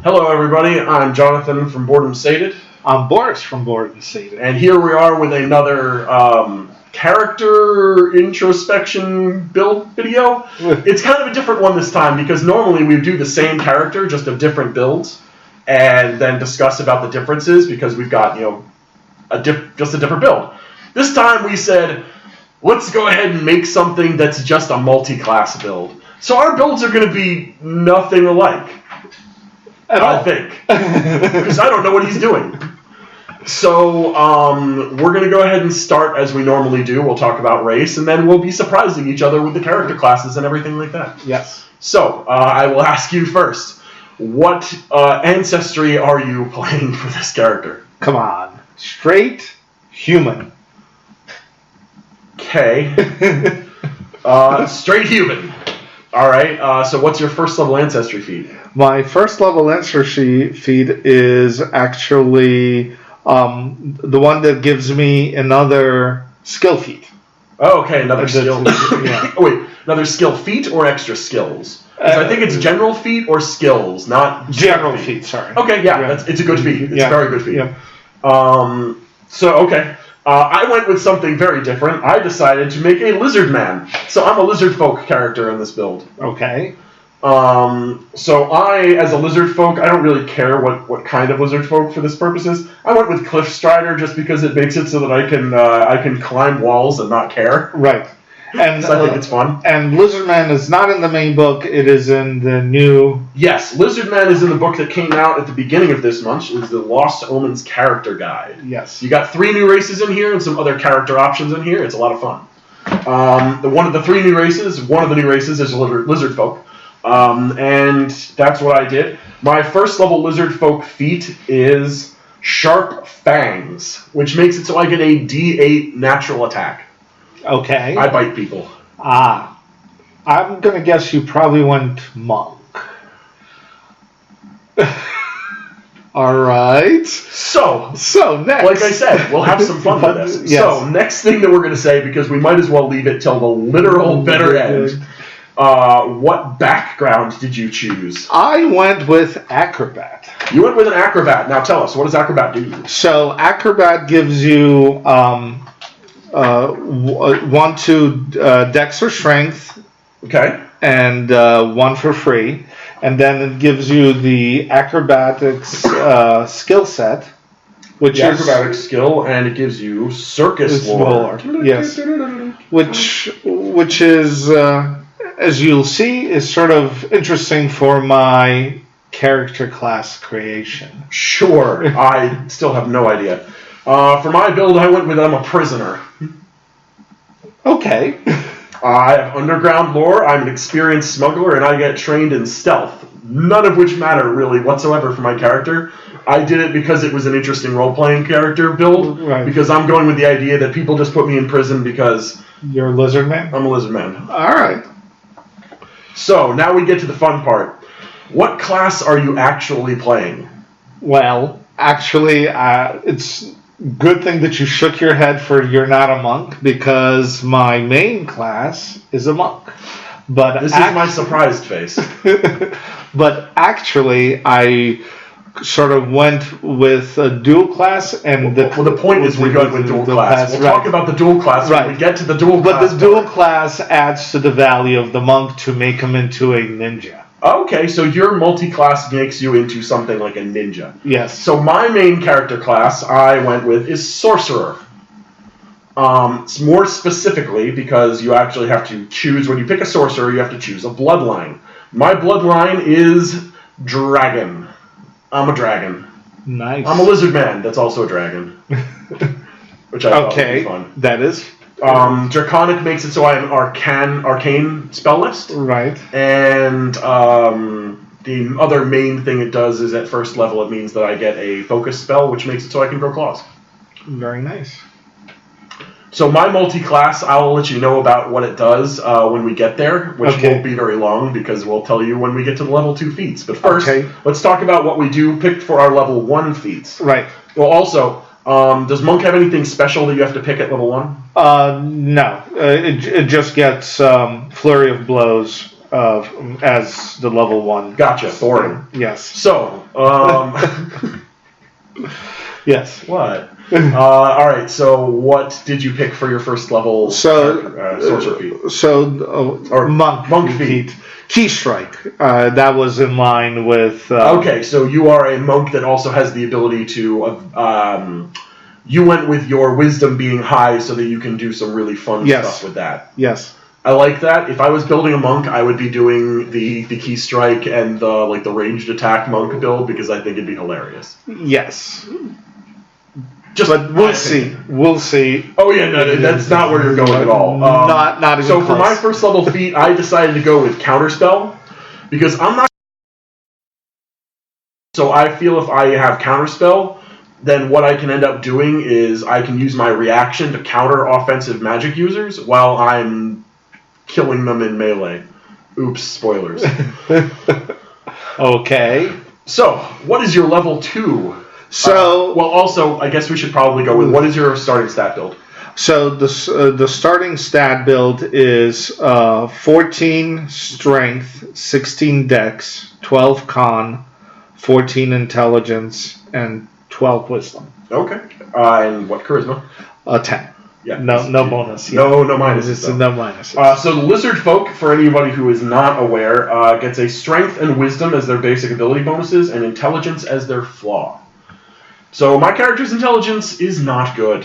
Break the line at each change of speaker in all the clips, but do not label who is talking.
Hello, everybody. I'm Jonathan from Boredom Sated.
I'm Boris from Boredom Sated.
And here we are with another character introspection build video. It's kind of a different one this time because normally we do the same character, just of different builds, and then discuss about the differences because we've got, just a different build. This time we said, let's go ahead and make something that's just a multi-class build. So our builds are going to be nothing alike. I think. Because I don't know what he's doing. So we're going to go ahead and start as we normally do. We'll talk about race, and then we'll be surprising each other with the character classes and everything like that.
Yes.
So I will ask you first, what ancestry are you playing for this character?
Come on. Straight human.
Okay. Straight human. All right. So what's your first level ancestry feat?
My first level ancestry feat is actually the one that gives me another skill feat.
Oh, okay, another skill. Yeah. Wait, another skill feat or extra skills? I think it's general feat or skills, not
general feat. Sorry.
Okay, yeah, it's a good feat. It's a very good feat.
Yeah.
Okay. I went with something very different. I decided to make a lizard man. So I'm a lizard folk character in this build.
Okay.
So I, as a lizard folk, I don't really care what kind of lizard folk for this purposes. I went with Cliff Strider just because it makes it so that I can climb walls and not care.
Right. And
so I think it's fun.
And Lizardman is not in the main book. It is in the new...
Yes, Lizardman is in the book that came out at the beginning of this month. It was the Lost Omens character guide.
Yes.
You got 3 new races in here and some other character options in here. It's a lot of fun. One of the 3 new races, one of the new races is lizard folk. And that's what I did. My first level lizard folk feat is Sharp Fangs, which makes it so I get a D8 natural attack.
Okay.
I bite people.
I'm going to guess you probably went monk. All right.
So
next.
Like I said, we'll have some fun with this. Yes. So next thing that we're going to say, because we might as well leave it till the literal better end, what background did you choose?
I went with Acrobat.
You went with an Acrobat. Now tell us, what does Acrobat do?
So Acrobat gives you 1 to Dex or Strength.
Okay.
And 1 for free. And then it gives you the Acrobatics skill set. Which
the
is
acrobatic skill, and it gives you Circus Lore.
Yes. Which is, as you'll see, is sort of interesting for my character class creation.
Sure. I still have no idea. For my build, I went with I'm a prisoner.
Okay.
I have underground lore, I'm an experienced smuggler, and I get trained in stealth. None of which matter, really, whatsoever for my character. I did it because it was an interesting role-playing character build,
right.
Because I'm going with the idea that people just put me in prison because...
You're a lizard man?
I'm a lizard man.
All right.
So, now we get to the fun part. What class are you actually playing?
Well, actually, it's... good thing that you shook your head for you're not a monk, because my main class is a monk. But
this is my surprised face.
But actually, I sort of went with a dual class, and
the point is we're going with dual class. We'll talk about the dual class when we get to the dual class.
But the dual class adds to the value of the monk to make him into a ninja.
Okay, so your multi-class makes you into something like a ninja.
Yes.
So my main character class I went with is Sorcerer. More specifically, because you actually have to choose, when you pick a sorcerer, you have to choose a bloodline. My bloodline is Dragon. I'm a dragon.
Nice.
I'm a lizard man that's also a dragon. Which I thought would be fun.
That is.
Draconic makes it so I have an arcane spell list.
Right.
And the other main thing it does is at first level it means that I get a focus spell, which makes it so I can grow claws.
Very nice.
So my multi-class, I'll let you know about what it does when we get there, which won't be very long because we'll tell you when we get to the level 2 feats. But first, let's talk about what we picked for our level 1 feats.
Right.
Well, also... does Monk have anything special that you have to pick at level 1?
No. It just gets Flurry of Blows as the level 1.
Gotcha. Boring.
Yes.
So,
Yes.
what? All right. So, what did you pick for your first level sorcerer feat?
Or monk feat. Key strike. That was in line with.
Okay, so you are a monk that also has the ability to. You went with your wisdom being high so that you can do some really fun stuff with that.
Yes.
I like that. If I was building a monk, I would be doing the key strike and the ranged attack monk build because I think it'd be hilarious.
Yes.
But
we'll see. We'll see.
Oh yeah, no, that's not where you're going at all.
Not even
so
close.
For my first level feat, I decided to go with counterspell because I'm not. So I feel if I have counterspell, then what I can end up doing is I can use my reaction to counter offensive magic users while I'm killing them in melee. Oops, spoilers.
Okay.
So, what is your level 2?
So,
also, I guess we should probably go with what is your starting stat build?
So the starting stat build is 14 strength, 16 dex, 12 con, 14 intelligence, and 12 wisdom.
Okay. And what charisma?
10.
Yeah.
No bonus.
Yeah. No minuses.
No minuses.
So the lizard folk, for anybody who is not aware, gets a strength and wisdom as their basic ability bonuses, and intelligence as their flaw. So my character's intelligence is not good.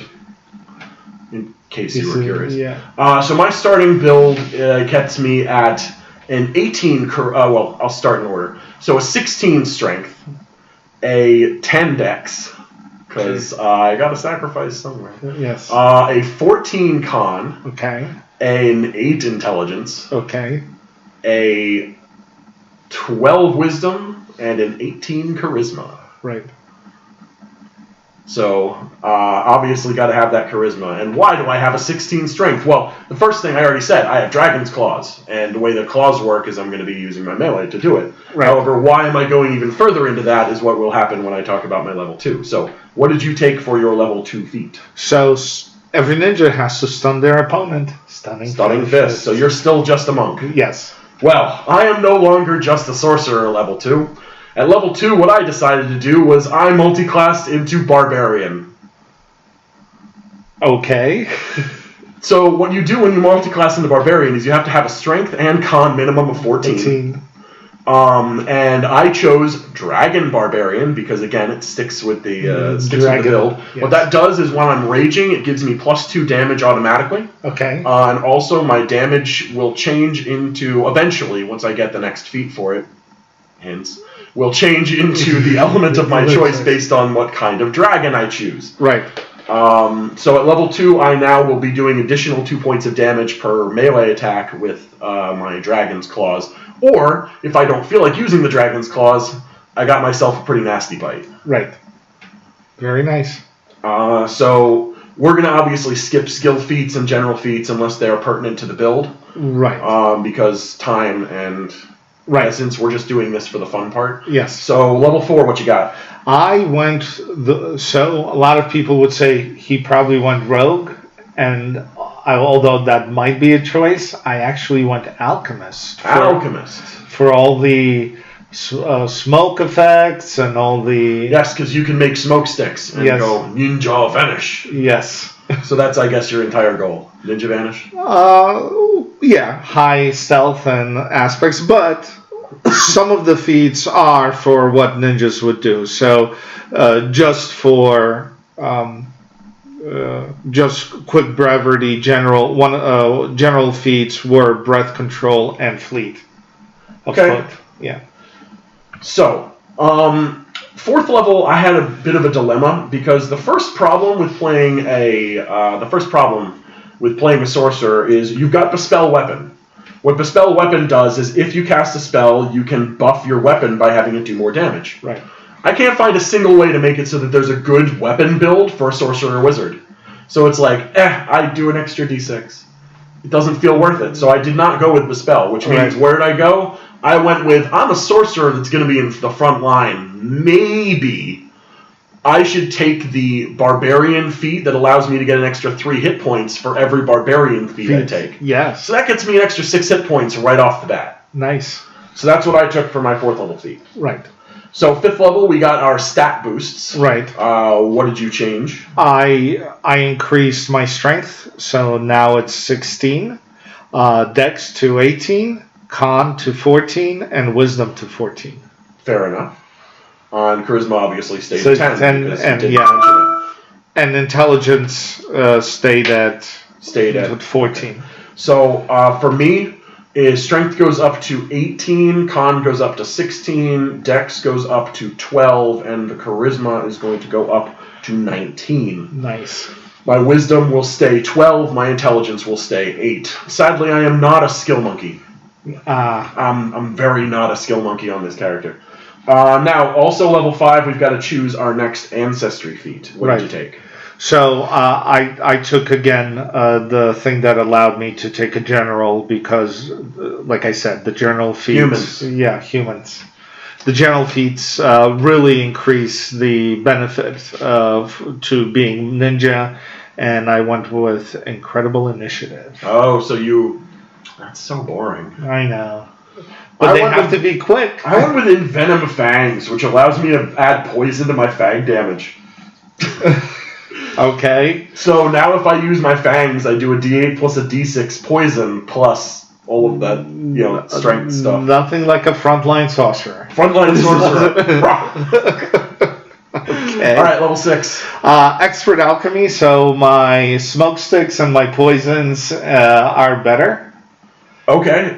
In case you were curious.
Yeah.
So my starting build gets me at an 18. I'll start in order. So a 16 strength, a 10 dex. Because I got to sacrifice somewhere.
Yes.
A 14 con.
Okay.
An 8 intelligence.
Okay.
A 12 wisdom and an 18 charisma.
Right.
So obviously got to have that charisma. And why do I have a 16 strength? Well, the first thing I already said, I have Dragon's Claws. And the way the claws work is I'm going to be using my melee to do it.
Right.
However, why am I going even further into that is what will happen when I talk about my level 2. So what did you take for your level 2 feat?
So every ninja has to stun their opponent. Stunning
fist. So you're still just a monk.
Yes.
Well, I am no longer just a sorcerer level 2. At level 2, what I decided to do was I multiclassed into Barbarian.
Okay.
So what you do when you multiclass into Barbarian is you have to have a strength and con minimum of 14. And I chose Dragon Barbarian because, again, it sticks with the build. Yes. What that does is when I'm raging, it gives me +2 damage automatically.
Okay.
And also my damage will change into, eventually, once I get the next feat for it, hints, will change into the element of my choice based on what kind of dragon I choose.
Right.
So at level 2, I now will be doing additional 2 points of damage per melee attack with my Dragon's Claws. Or, if I don't feel like using the Dragon's Claws, I got myself a pretty nasty bite.
Right. Very nice.
So we're going to obviously skip skill feats and general feats unless they are pertinent to the build.
Right.
Because time and...
Right.
Since we're just doing this for the fun part.
Yes.
So level 4, what you got?
I went. So a lot of people would say he probably went rogue, and although that might be a choice, I actually went alchemist. For all the smoke effects and all the.
Yes, because you can make smoke sticks and go ninja vanish.
Yes.
So that's, I guess, your entire goal. Ninja vanish?
Yeah, high stealth and aspects, but some of the feats are for what ninjas would do. So just for just quick brevity, general feats were breath control and fleet.
Okay.
Yeah.
So, 4th level, I had a bit of a dilemma because the first problem with playing a sorcerer is you've got Bespell Weapon. What Bespell Weapon does is if you cast a spell, you can buff your weapon by having it do more damage.
Right.
I can't find a single way to make it so that there's a good weapon build for a sorcerer or wizard. So it's like, I do an extra d6. It doesn't feel worth it. So I did not go with Bespell, which means where did I go? I went with, I'm a sorcerer that's going to be in the front line. Maybe I should take the Barbarian feat that allows me to get an extra 3 hit points for every Barbarian feat I take.
Yes.
So that gets me an extra 6 hit points right off the bat.
Nice.
So that's what I took for my 4th level feat.
Right.
So 5th level, we got our stat boosts.
Right.
What did you change?
I increased my strength, so now it's 16. Dex to 18, Con to 14, and Wisdom to 14.
Fair enough. And Charisma obviously stayed
So
at 10.
10
because
and
you didn't mention it.
And Intelligence stayed at 14.
Okay. So for me, Strength goes up to 18, Con goes up to 16, Dex goes up to 12, and the Charisma is going to go up to 19.
Nice.
My Wisdom will stay 12, my Intelligence will stay 8. Sadly, I am not a skill monkey. I'm very not a skill monkey on this character. Now, also level 5, we've got to choose our next Ancestry feat. What did you take?
So I took again the thing that allowed me to take a general because, like I said, the general feats.
Humans.
Yeah, humans. The general feats really increase the benefit to being ninja, and I went with Incredible Initiative.
Oh, so you... That's so boring.
I know. But they have to be quick.
I went with Envenom Fangs, which allows me to add poison to my fang damage.
Okay.
So now if I use my fangs, I do a d8 plus a d6 poison plus all of that, strength stuff.
Nothing like a frontline sorcerer.
Frontline sorcerer.
Okay.
All right, level 6.
Expert alchemy. So my smoke sticks and my poisons are better.
Okay.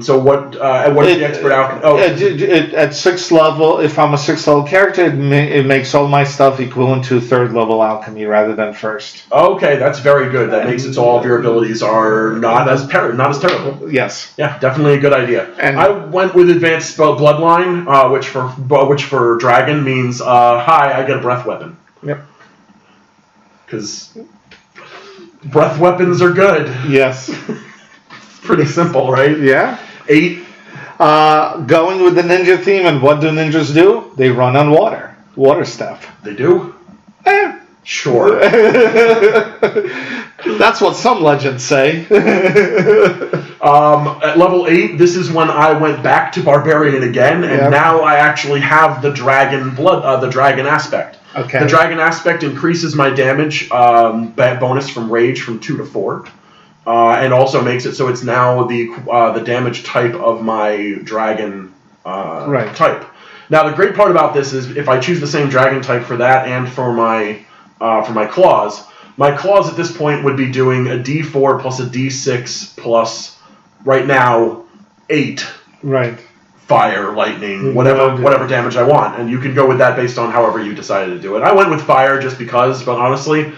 So what is the expert alchemy? Oh,
at 6th level, if I'm a 6th level character, it makes all my stuff equivalent to 3rd level alchemy rather than 1st.
Okay, that's very good. That makes it so all of your abilities are not as terrible.
Yes.
Yeah, definitely a good idea.
And
I went with advanced spell bloodline, which for dragon means hi, I get a breath weapon.
Yep.
Because breath weapons are good.
Yes.
Pretty simple, right?
Yeah.
8.
Going with the ninja theme, and what do ninjas do? They run on water. Water stuff.
They do? Sure.
That's what some legends say.
At level 8, this is when I went back to Barbarian again, and now I actually have the dragon aspect.
Okay.
The dragon aspect increases my damage bonus from rage from 2 to 4. And also makes it so it's now the damage type of my dragon type. Now the great part about this is if I choose the same dragon type for that and for my claws at this point would be doing a D4 plus a D6 plus right now 8.
Right.
Fire, lightning, whatever damage I want, and you can go with that based on however you decided to do it. I went with fire just because, but honestly,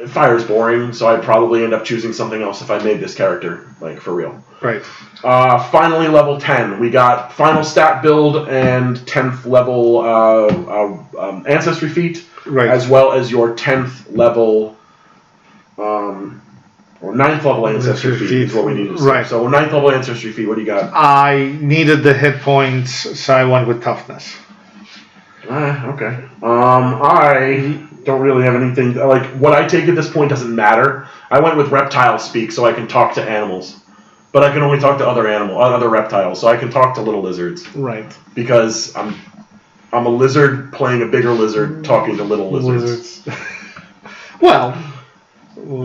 fire's boring, so I'd probably end up choosing something else if I made this character, like, for real.
Right.
Finally, level 10. We got final stat build and 10th level Ancestry feat, as well as your 10th level, or 9th level Ancestry feat is what we need to see.
Right.
So 9th level Ancestry feat, what do you got?
I needed the hit points, so I went with toughness.
Okay. I don't really have anything, like, what I take at this point doesn't matter. I went with reptile speak so I can talk to animals. But I can only talk to other reptiles, so I can talk to little lizards.
Right.
Because I'm a lizard playing a bigger lizard talking to little lizards.
Well,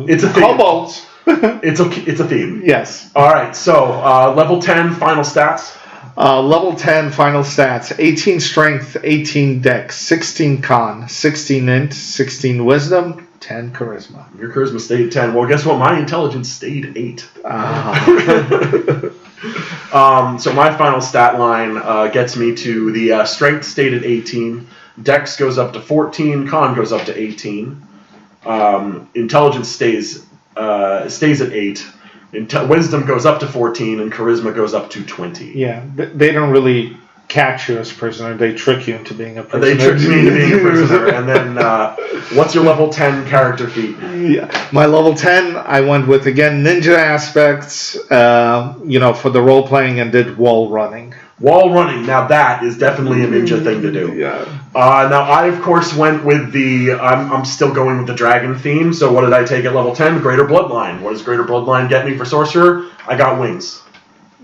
it's a theme.
Kobolds.
It's a theme.
Yes.
All right, so level 10 final stats.
Level 10 final stats: 18 strength, 18 dex, 16 con, 16 int, 16 wisdom, 10 charisma.
Your charisma stayed 10. Well, guess what? My intelligence stayed 8. So my final stat line gets me to the strength stayed at 18, dex goes up to 14, con goes up to 18, intelligence stays at 8. Wisdom goes up to 14, and charisma goes up to 20.
Yeah, they don't really catch you as a prisoner. They trick you into being a prisoner.
They trick me into being a prisoner. And then, what's your level 10 character feat?
Yeah, my level 10, I went with, again, ninja aspects, for the role-playing, and did wall running.
Wall running. Now that is definitely a ninja thing to do.
Yeah.
Now I of course went with I'm still going with the dragon theme. So what did I take at level 10? Greater Bloodline. What does Greater Bloodline get me for sorcerer? I got wings.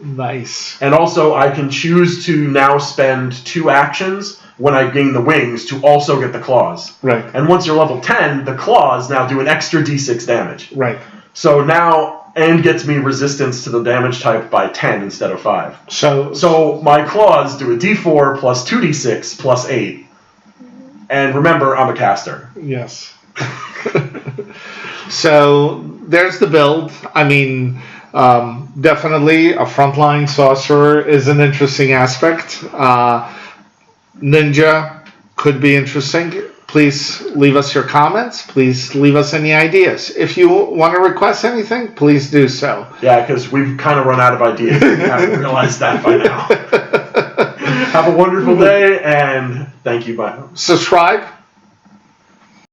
Nice.
And also, I can choose to now spend 2 actions when I gain the wings to also get the claws.
Right.
And once you're level 10, the claws now do an extra d6 damage.
Right.
So now, and gets me resistance to the damage type by 10 instead of 5. So my claws do a d4 plus 2d6 plus 8. And remember, I'm a caster.
Yes. So there's the build. I mean, definitely a frontline sorcerer is an interesting aspect. Ninja could be interesting. Please leave us your comments. Please leave us any ideas. If you want to request anything, please do so.
Yeah, because we've kind of run out of ideas. We haven't realized that by now. Have a wonderful day, and thank you. Bye.
Subscribe.